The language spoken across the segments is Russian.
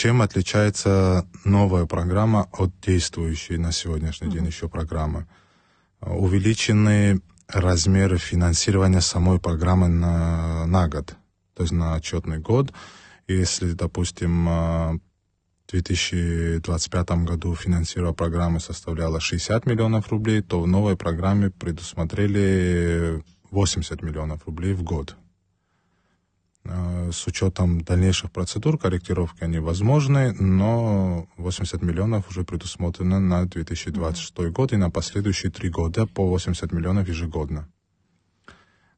Чем отличается новая программа от действующей на сегодняшний день еще программы? Увеличены размеры финансирования самой программы на год, то есть на отчетный год. Если, допустим, в 2025 году финансирование программы составляло 60 миллионов рублей, то в новой программе предусмотрели 80 миллионов рублей в год. С учетом дальнейших процедур, корректировки они возможны, но 80 миллионов уже предусмотрено на 2026 год и на последующие 3 года по 80 миллионов ежегодно.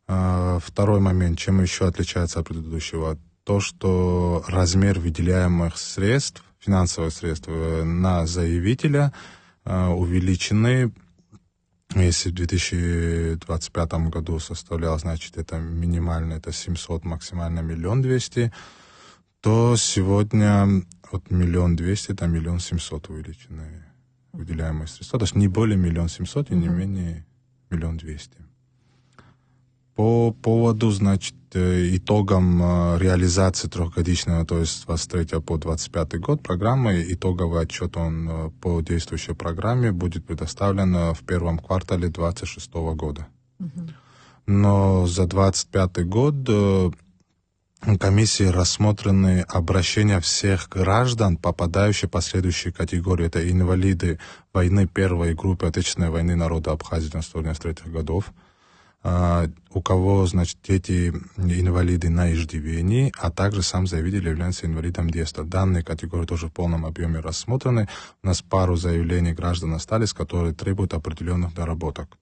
Второй момент, чем еще отличается от предыдущего, то, что размер выделяемых средств, финансовых средств на заявителя увеличены. Если в 2025 году составлял, значит, это минимально, это 700, максимально 1 200 000, то сегодня от 1 200 000 до 1 700 000 увеличены выделяемые средства. То есть не более 1 700 000 и не менее 1 200 000. По поводу, значит, итогам реализации трехгодичного, то есть с 23 по 25 год программы, итоговый отчет он по действующей программе будет предоставлен в первом квартале 2026 года. Но за 25 год комиссией рассмотрены обращения всех граждан, попадающих в последующие категории. Это инвалиды войны первой группы Отечественной войны народа Абхазии 1993 годов, у кого, значит, эти инвалиды на иждивении, а также сам заявитель является инвалидом детства. Данные категории тоже в полном объеме рассмотрены. У нас пару заявлений граждан остались, которые требуют определенных доработок.